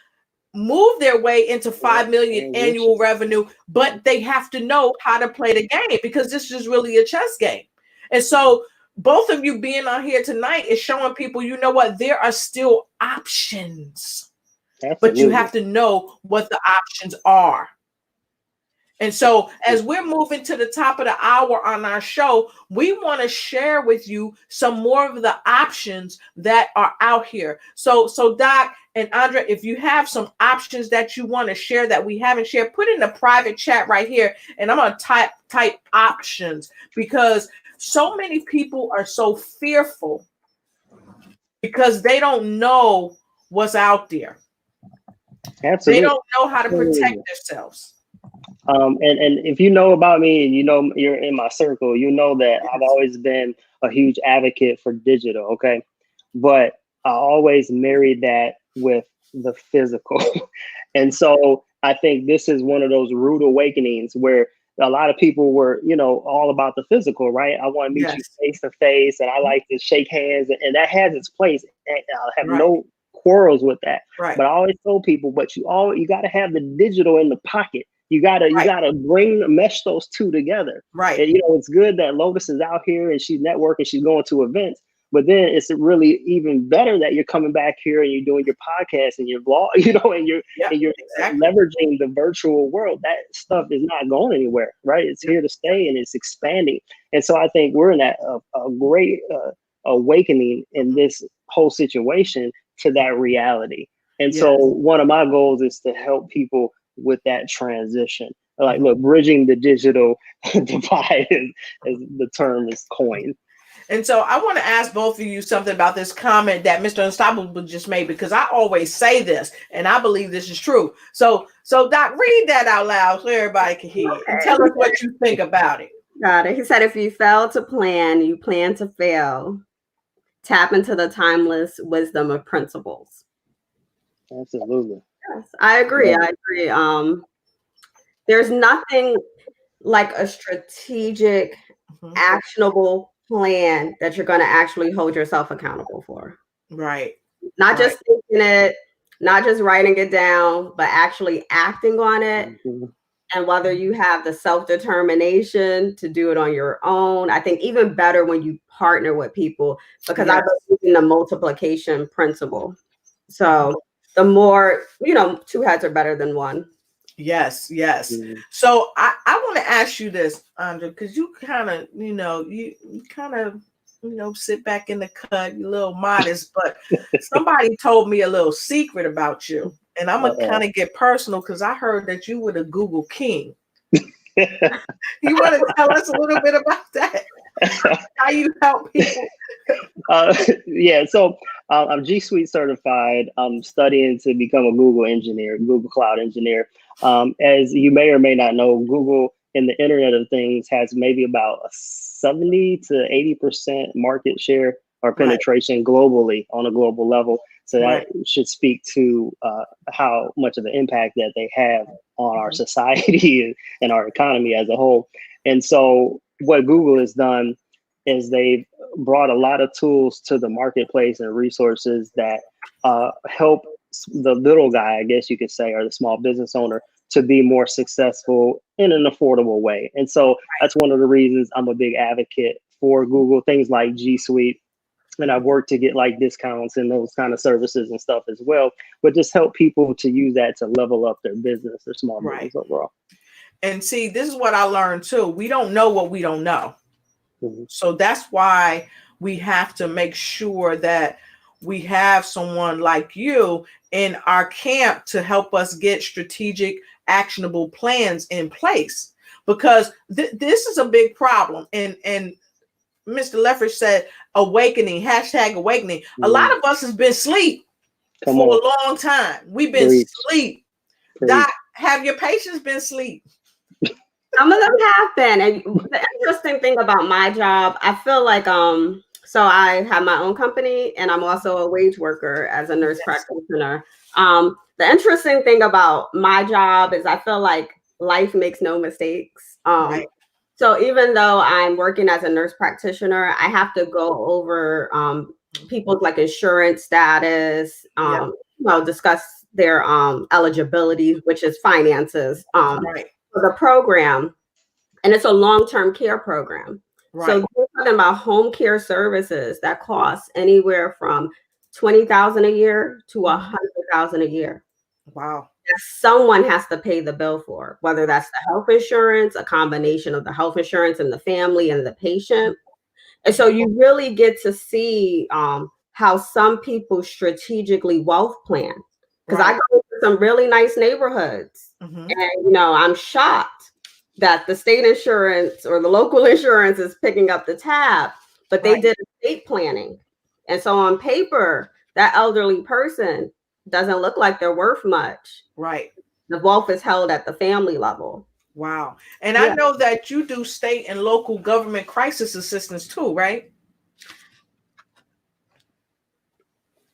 move their way into 5 million annual revenue, but they have to know how to play the game, because this is really a chess game. And so both of you being on here tonight is showing people, you know what, there are still options. But you have to know what the options are. And so as we're moving to the top of the hour on our show, we want to share with you some more of the options that are out here. So Doc and Andrea, if you have some options that you want to share that we haven't shared, put in the private chat right here. And I'm going to type options, because so many people are so fearful because they don't know what's out there. Absolutely. They don't know how to protect themselves. And if you know about me and you know you're in my circle, you know that I've always been a huge advocate for digital, okay? But I always married that with the physical. And so I think this is one of those rude awakenings where a lot of people were, you know, all about the physical, right? I want to meet you face to face, and I like to shake hands, and that has its place. And I have no quarrels with that. But I always told people, but you got to have the digital in the pocket. You gotta mesh those two together. And you know, it's good that Lotus is out here and she's networking, she's going to events, but then it's really even better that you're coming back here and you're doing your podcast and your blog, you know, and you're leveraging the virtual world. That stuff is not going anywhere, right? It's here to stay and it's expanding. And so I think we're in that a great awakening in this whole situation to that reality. And so one of my goals is to help people with that transition. Like, look, bridging the digital divide as the term is coined. And so I want to ask both of you something about this comment that Mr. Unstoppable just made, because I always say this and I believe this is true. So Doc, read that out loud so everybody can hear it and tell us what you think about it. Got it. He said, if you fail to plan, you plan to fail. Tap into the timeless wisdom of principles. Absolutely. Yes, I agree. I agree. There's nothing like a strategic, actionable plan that you're going to actually hold yourself accountable for. Right. Not just thinking it, not just writing it down, but actually acting on it. Mm-hmm. And whether you have the self-determination to do it on your own, I think even better when you partner with people, because I believe in the multiplication principle. So the more, two heads are better than one. Yes, yes. Mm-hmm. So I want to ask you this, Andra, because you kind of, you kind of, sit back in the cut, you're a little modest, but somebody told me a little secret about you. And I'm going to kind of get personal because I heard that you were the Google king. You want to tell us a little bit about that? How you help people? Yeah, so I'm G Suite certified. I'm studying to become a Google engineer, Google Cloud engineer. As you may or may not know, Google in the Internet of Things has maybe about a 70 to 80% market share or penetration globally on a global level. So that should speak to how much of an impact that they have on our society and our economy as a whole. And so what Google has done is they've brought a lot of tools to the marketplace and resources that help the little guy, I guess you could say, or the small business owner to be more successful in an affordable way. And so that's one of the reasons I'm a big advocate for Google, things like G Suite. And I've worked to get like discounts and those kind of services and stuff as well, but just help people to use that to level up their business, their small business overall. And see, this is what I learned too. We don't know what we don't know. Mm-hmm. So that's why we have to make sure that we have someone like you in our camp to help us get strategic, actionable plans in place, because this is a big problem. And Mr. Leffridge said, awakening, #awakening. Mm-hmm. A lot of us has been asleep for a long time. We've been asleep. Doc, have your patients been asleep? Some of them have been. And the interesting thing about my job, I feel like, so I have my own company and I'm also a wage worker as a nurse practitioner. The interesting thing about my job is I feel like life makes no mistakes. So even though I'm working as a nurse practitioner, I have to go over people's like insurance status, discuss their eligibility, which is finances for the program. And it's a long-term care program. So we're talking about home care services that cost anywhere from $20,000 a year to $100,000 a year. Wow. Someone has to pay the bill for, whether that's the health insurance, a combination of the health insurance and the family and the patient. And so you really get to see how some people strategically wealth plan. Because I go to some really nice neighborhoods and, I'm shocked that the state insurance or the local insurance is picking up the tab, but they did estate planning. And so on paper, that elderly person doesn't look like they're worth much. Right. The wealth is held at the family level. Wow. And I know that you do state and local government crisis assistance too, right?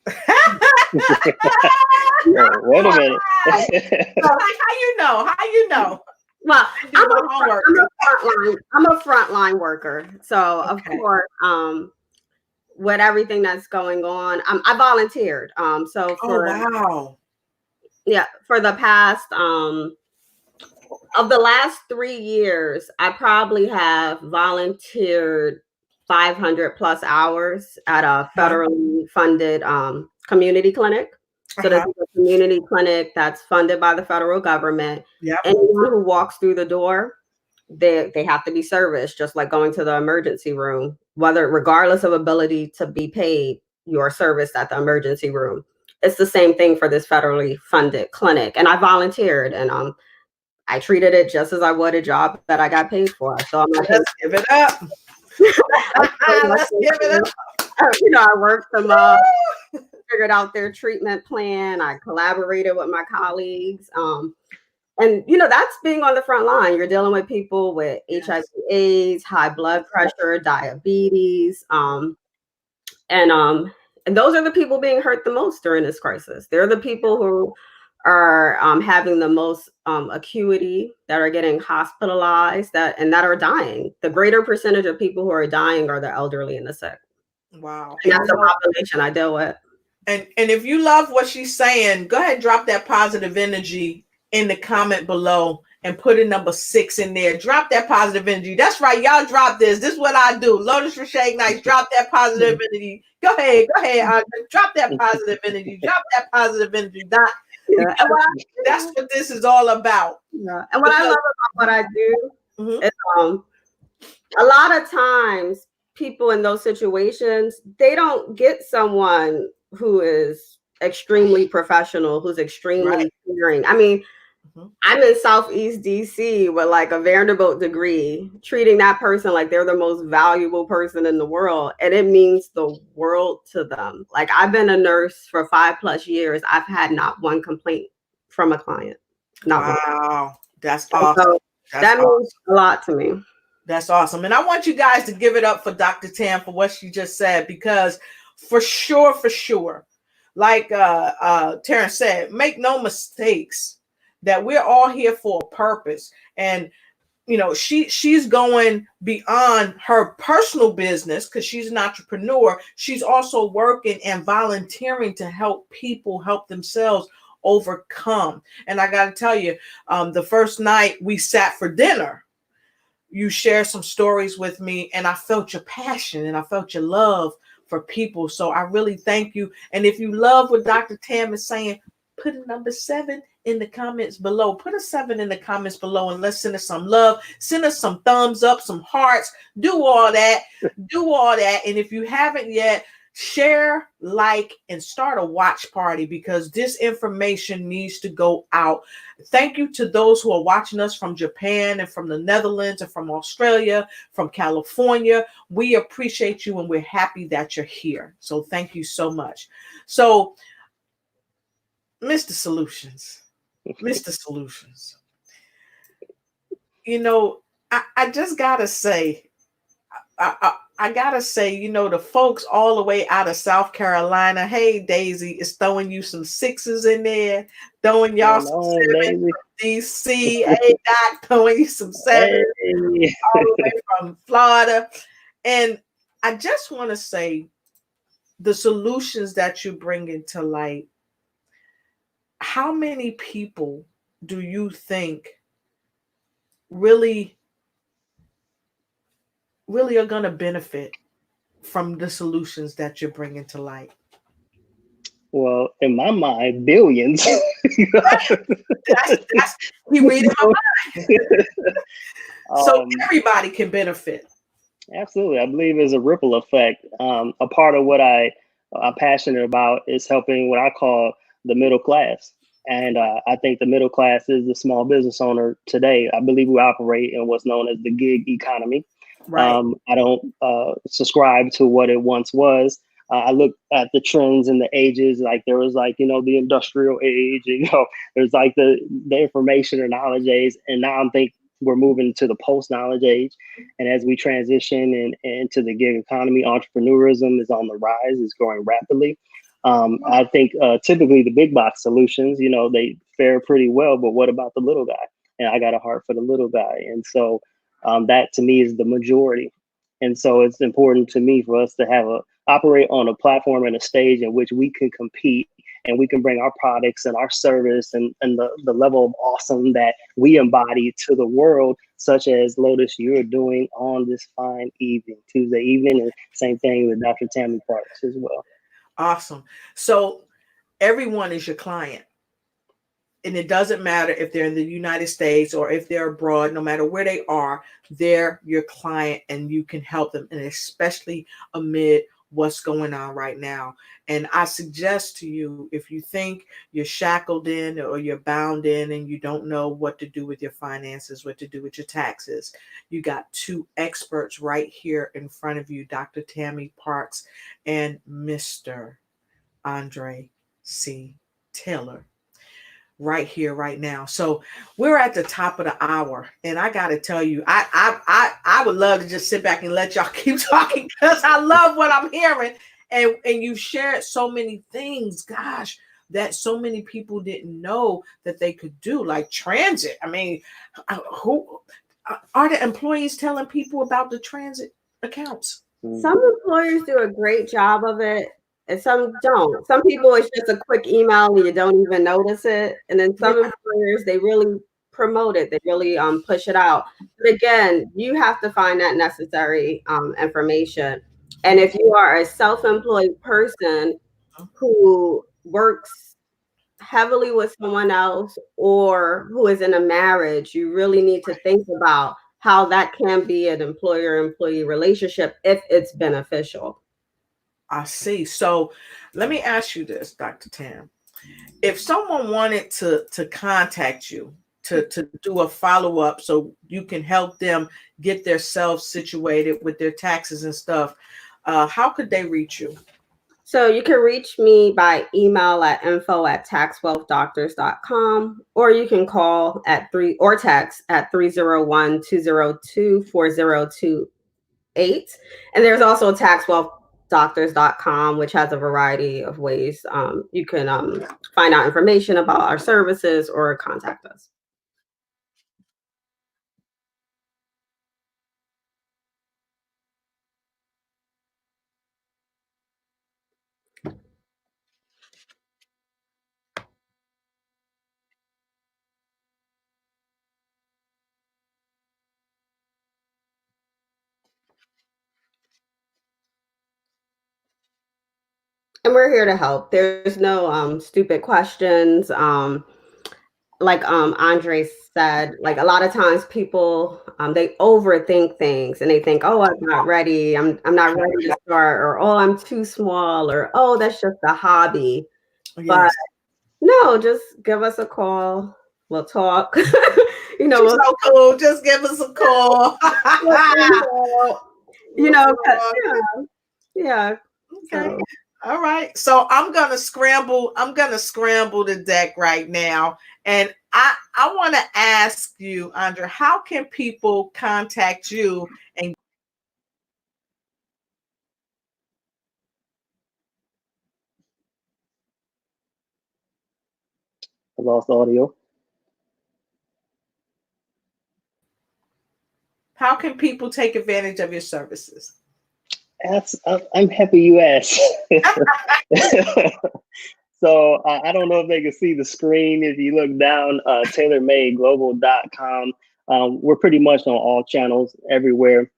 Wait a minute. How you know? Well, I'm a frontline worker. So of course, with everything that's going on, I volunteered. So for for the past of the last 3 years, I probably have volunteered 500 plus hours at a federally funded community clinic. So this is a community clinic that's funded by the federal government. Anyone who walks through the door, they have to be serviced, just like going to the emergency room, regardless of ability to be paid, you're serviced at the emergency room. It's the same thing for this federally funded clinic. And I volunteered and I treated it just as I would a job that I got paid for. So I'm like, let's give it up. Let's give it up. I worked them up, figured out their treatment plan. I collaborated with my colleagues. And, that's being on the front line. You're dealing with people with HIV, AIDS, high blood pressure, diabetes. And those are the people being hurt the most during this crisis. They're the people who are having the most acuity, that are getting hospitalized, that are dying. The greater percentage of people who are dying are the elderly and the sick. Wow. And that's the population I deal with. And if you love what she's saying, go ahead, drop that positive energy in the comment below and put a number 6 in there. Drop that positive energy. That's right. Y'all drop this. This is what I do. Lotus Rashay Nice. Drop that positive energy. Go ahead. Drop that positive energy. Drop that positive energy. Yeah. That's what this is all about. Yeah. And what I love about what I do is a lot of times people in those situations, they don't get someone who is extremely professional, who's extremely caring. I mean, I'm in Southeast DC with like a Vanderbilt degree, treating that person like they're the most valuable person in the world. And it means the world to them. Like, I've been a nurse for 5+ years. I've had not one complaint from a client. Wow. That's awesome. So that means a lot to me. That's awesome. And I want you guys to give it up for Dr. Tam for what she just said, because for sure, like Terrence said, make no mistakes that we're all here for a purpose. And you know, she's going beyond her personal business because she's an entrepreneur. She's also working and volunteering to help people help themselves overcome. And I got to tell you, the first night we sat for dinner, you shared some stories with me, and I felt your passion and I felt your love for people. So I really thank you. And if you love what Dr. Tam is saying, put a number 7 in the comments below. Put a 7 in the comments below, and let's send us some love. Send us some thumbs up, some hearts. Do all that. And if you haven't yet, share, like, and start a watch party, because this information needs to go out. Thank you to those who are watching us from Japan and from the Netherlands and from Australia, from California. We appreciate you and we're happy that you're here. So thank you so much. So, Mr. Solutions, you know, I just gotta say, I gotta say, you know, the folks all the way out of South Carolina, hey, Daisy is throwing you some 6s in there, throwing y'all some 7s from DC, hey, Doc, throwing you some 7s all the way from Florida. And I just want to say, the solutions that you bring into light, how many people do you think really are going to benefit from the solutions that you're bringing to light? Well, in my mind, billions. that's you read in my mind. So everybody can benefit. Absolutely. I believe there's a ripple effect. A part of what I'm passionate about is helping what I call the middle class. And I think the middle class is the small business owner today. I believe we operate in what's known as the gig economy. Right. I don't subscribe to what it once was. I look at the trends and the ages, like there was like, you know, the industrial age, you know, there's like the information or knowledge age. And now I think we're moving to the post-knowledge age. And as we transition into the gig economy, entrepreneurism is on the rise, it's growing rapidly. I think typically the big box solutions, you know, they fare pretty well, but what about the little guy? And I got a heart for the little guy. And so that to me is the majority. And so it's important to me for us to operate on a platform and a stage in which we can compete and we can bring our products and our service and the level of awesome that we embody to the world, such as Lotus, you're doing on this fine evening, Tuesday evening, and same thing with Dr. Tammy Parks as well. Awesome. So everyone is your client. And it doesn't matter if they're in the United States or if they're abroad, no matter where they are, they're your client and you can help them. And especially amid what's going on right now. And I suggest to you, if you think you're shackled in or you're bound in and you don't know what to do with your finances, what to do with your taxes, you got 2 experts right here in front of you, Dr. Tammy Parks and Mr. Andre C. Taylor, right here, right now. So we're at the top of the hour, and I got to tell you, I would love to just sit back and let y'all keep talking because I love what I'm hearing, and you've shared so many things. Gosh, that so many people didn't know that they could do, like transit. I mean, who are the employees telling people about the transit accounts? Some employers do a great job of it, and some don't. Some people, it's just a quick email and you don't even notice it. And then some employers, they really promote it. They really push it out. But again, you have to find that necessary information. And if you are a self-employed person who works heavily with someone else or who is in a marriage, you really need to think about how that can be an employer-employee relationship if it's beneficial. I see. So let me ask you this, Dr. Tam. If someone wanted to contact you to do a follow-up so you can help them get themselves situated with their taxes and stuff, how could they reach you? So you can reach me by email at info@taxwealthdoctors.com, or you can call at text at 301-202-4028. And there's also taxwealthdoctors.com, which has a variety of ways you can find out information about our services or contact us. And we're here to help. There's no stupid questions. Like Andre said, like a lot of times people they overthink things and they think, oh, I'm not ready. I'm not ready to start, or oh, I'm too small, or oh, that's just a hobby. Yes. But no, just give us a call. We'll talk. She's so cool. Just give us a call. Yeah. Okay. So. All right. So I'm gonna scramble the deck right now. And I want to ask you, Andre, how can people contact you and I lost audio. How can people take advantage of your services? I'm happy you asked. So I don't know if they can see the screen. If you look down, tailormadeglobal.com. We're pretty much on all channels everywhere.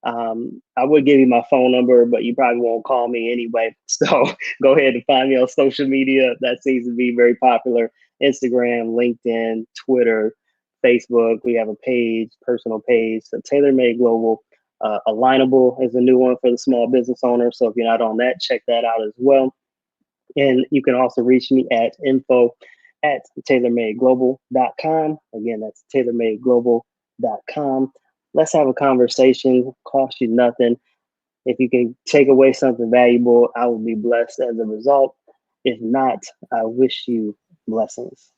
I would give you my phone number, but you probably won't call me anyway. So go ahead and find me on social media. That seems to be very popular. Instagram, LinkedIn, Twitter, Facebook. We have a page, personal page. So TaylorMade Global. Alignable is a new one for the small business owner. So if you're not on that, check that out as well. And you can also reach me at info@tailormadeglobal.com. Again, that's tailormadeglobal.com. Let's have a conversation. Cost you nothing. If you can take away something valuable, I will be blessed as a result. If not, I wish you blessings.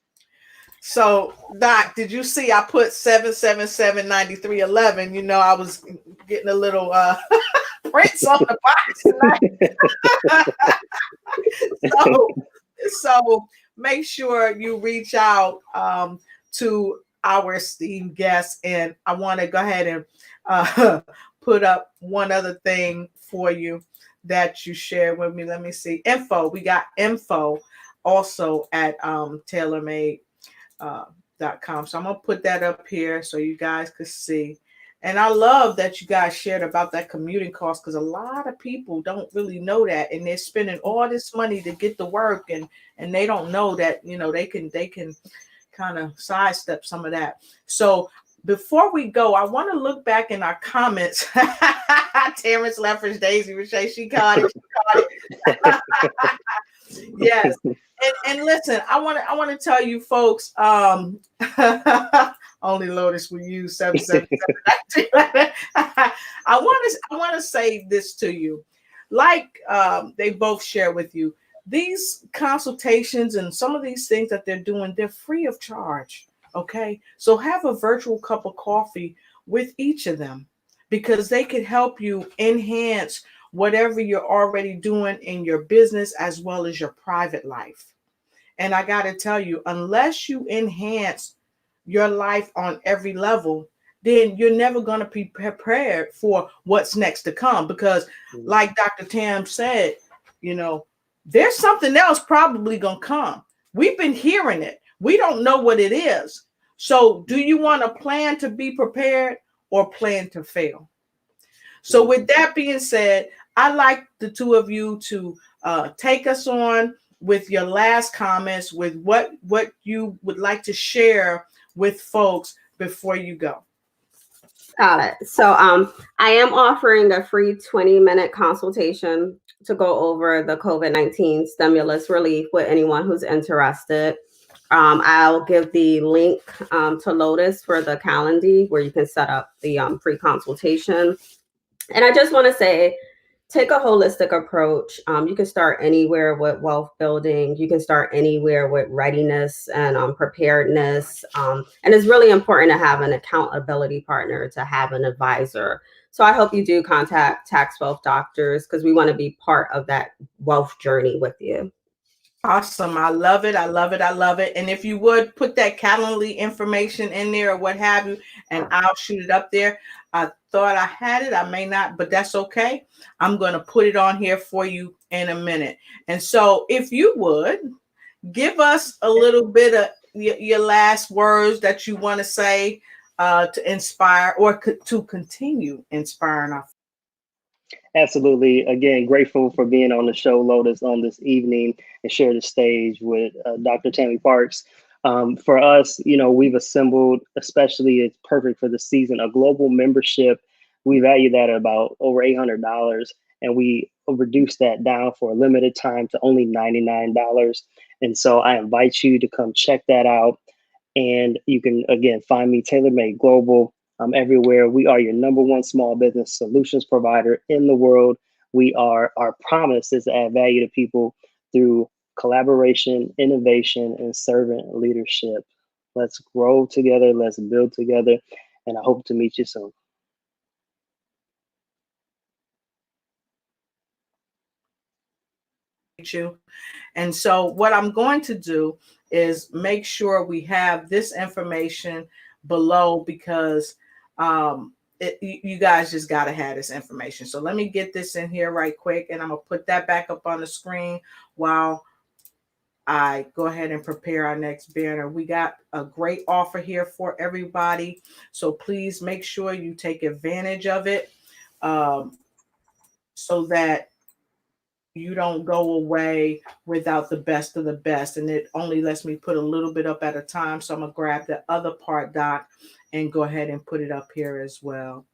So, Doc, did you see I put 777-9311? You know, I was getting a little prints on the box tonight. So make sure you reach out to our esteemed guests. And I want to go ahead and put up one other thing for you that you shared with me. Let me see. Info. We got info also at TaylorMade.com. So I'm gonna put that up here so you guys could see. And I love that you guys shared about that commuting cost, because a lot of people don't really know that, and they're spending all this money to get the work, and they don't know that, you know, they can kind of sidestep some of that. So before we go, I want to look back in our comments. Terrence Leffridge, Daisy Richey, she caught it. Yes. And listen, I want to tell you folks, only Lotus will use 777. I want to say this to you. Like they both share with you, these consultations and some of these things that they're doing, they're free of charge. Okay. So have a virtual cup of coffee with each of them, because they could help you enhance whatever you're already doing in your business as well as your private life. And I got to tell you, unless you enhance your life on every level, then you're never going to be prepared for what's next to come. Because, like Dr. Tam said, there's something else probably going to come. We've been hearing it. We don't know what it is. So do you want to plan to be prepared or plan to fail? So with that being said, I'd like the two of you to take us on with your last comments, with what you would like to share with folks before you go. Got it. So I am offering a free 20-minute consultation to go over the COVID-19 stimulus relief with anyone who's interested. I'll give the link to Lotus for the Calendly where you can set up the free consultation. And I just want to say, take a holistic approach. You can start anywhere with wealth building. You can start anywhere with readiness and preparedness. And it's really important to have an accountability partner, to have an advisor. So I hope you do contact Tax Wealth Doctors because we want to be part of that wealth journey with you. Awesome. I love it. I love it. I love it. And if you would put that Calendly information in there or what have you, and I'll shoot it up there. I thought I had it. I may not, but that's okay. I'm going to put it on here for you in a minute. And so if you would give us a little bit of your last words that you want to say to inspire or to continue inspiring our. Absolutely. Again, grateful for being on the show, Lotus, on this evening and share the stage with Dr. Tammy Parks. For us, we've assembled, especially it's perfect for the season, a global membership. We value that at about over $800, and we reduced that down for a limited time to only $99. And so I invite you to come check that out. And you can, again, find me, TaylorMade Global, everywhere. We are your #1 small business solutions provider in the world. Our promise is to add value to people through collaboration, innovation, and servant leadership. Let's grow together. Let's build together. And I hope to meet you soon. And so what I'm going to do is make sure we have this information below because you guys just got to have this information. So let me get this in here right quick, and I'm going to put that back up on the screen while I go ahead and prepare our next banner. We got a great offer here for everybody. So please make sure you take advantage of it so that you don't go away without the best of the best. And it only lets me put a little bit up at a time. So I'm going to grab the other part, Doc, and go ahead and put it up here as well.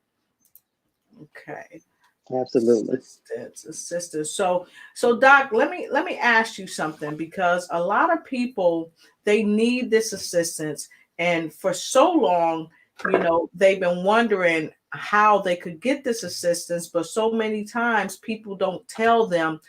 Okay. Absolutely. Assistance. So Doc, let me ask you something, because a lot of people, they need this assistance. And for so long, they've been wondering how they could get this assistance, but so many times people don't tell them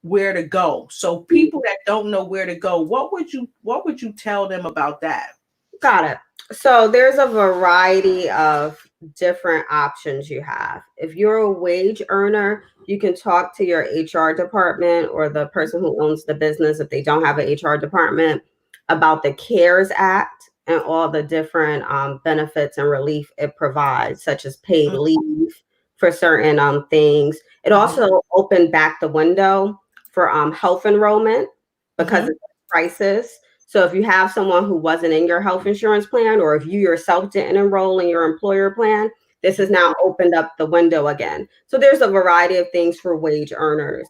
where to go. So people that don't know where to go, what would you tell them about that? Got it. So there's a variety of different options you have. If you're a wage earner, you can talk to your HR department or the person who owns the business, if they don't have an HR department, about the CARES Act and all the different benefits and relief it provides, such as paid leave for certain things. It also opened back the window for health enrollment because of the crisis. So if you have someone who wasn't in your health insurance plan, or if you yourself didn't enroll in your employer plan, this has now opened up the window again. So there's a variety of things for wage earners.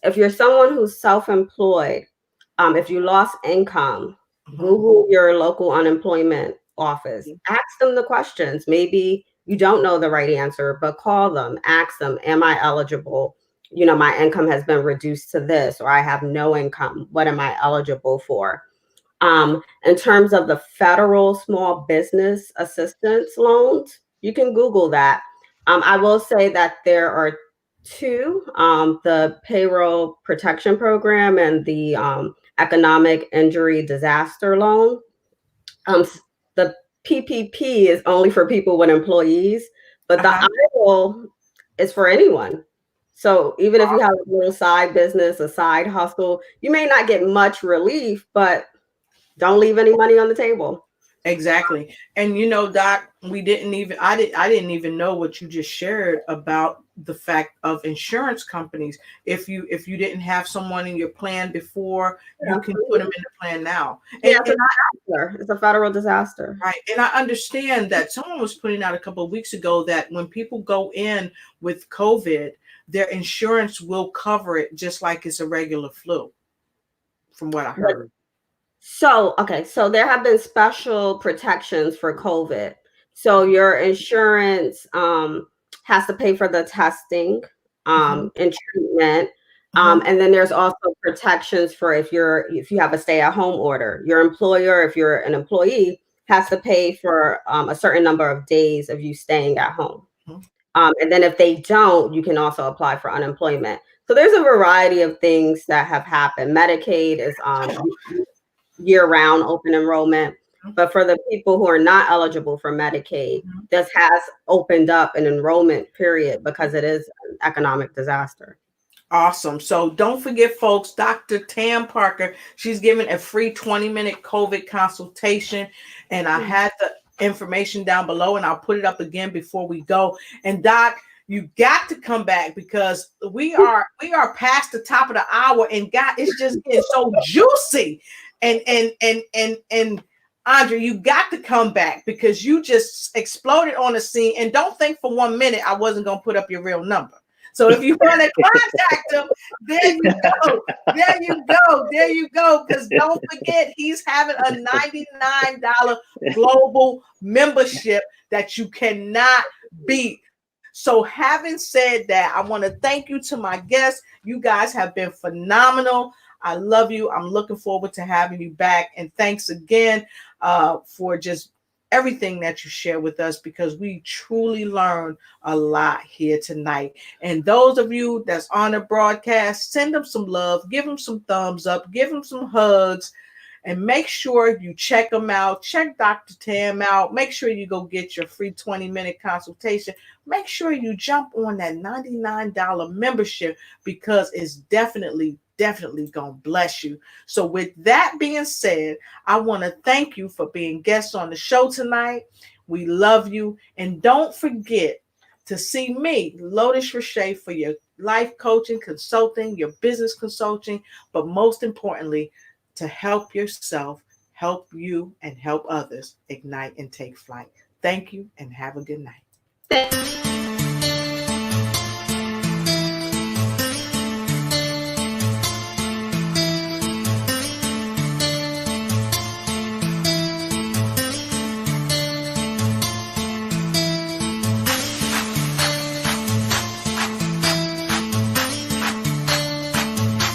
If you're someone who's self-employed, if you lost income, Google your local unemployment office. Ask them the questions. Maybe you don't know the right answer, but call them, ask them, am I eligible? My income has been reduced to this, or I have no income. What am I eligible for? In terms of the federal small business assistance loans, you can Google that. I will say that there are two, the Payroll Protection Program and the Economic Injury Disaster Loan. The PPP is only for people with employees, but the EIDL is for anyone. So even if you have a little side business, a side hustle, you may not get much relief, but don't leave any money on the table. Exactly. And you know, Doc, I didn't even know what you just shared about the fact of insurance companies. If you didn't have someone in your plan before, you can put them in the plan now. Yeah, it's a federal disaster. Right. And I understand that someone was putting out a couple of weeks ago that when people go in with COVID, their insurance will cover it just like it's a regular flu, from what I heard. So there have been special protections for COVID. So your insurance has to pay for the testing and treatment. And then there's also protections for if you have a stay-at-home order. Your employer, if you're an employee, has to pay for a certain number of days of you staying at home. And then if they don't, you can also apply for unemployment. So there's a variety of things that have happened. Medicaid is year-round open enrollment. But for the people who are not eligible for Medicaid, this has opened up an enrollment period because it is an economic disaster. Awesome. So don't forget, folks, Dr. Tam Parker, she's giving a free 20-minute COVID consultation. And I had the information down below, and I'll put it up again before we go. And Doc, you got to come back because we are past the top of the hour, and God, it's just getting so juicy. And Andre, you got to come back because you just exploded on the scene. And don't think for 1 minute I wasn't going to put up your real number. So if you want to contact him, there you go. There you go. There you go. Because don't forget, he's having a $99 global membership that you cannot beat. So having said that, I want to thank you to my guests. You guys have been phenomenal. I love you. I'm looking forward to having you back. And thanks again for just everything that you share with us, because we truly learned a lot here tonight. And those of you that's on the broadcast, send them some love, give them some thumbs up, give them some hugs, and make sure you check them out. Check Dr. Tam out. Make sure you go get your free 20-minute consultation. Make sure you jump on that $99 membership because it's definitely going to bless you. So with that being said, I want to thank you for being guests on the show tonight. We love you. And don't forget to see me, Lotus Richey, for your life coaching, consulting, your business consulting, but most importantly, to help yourself, help you, and help others ignite and take flight. Thank you and have a good night. Thanks.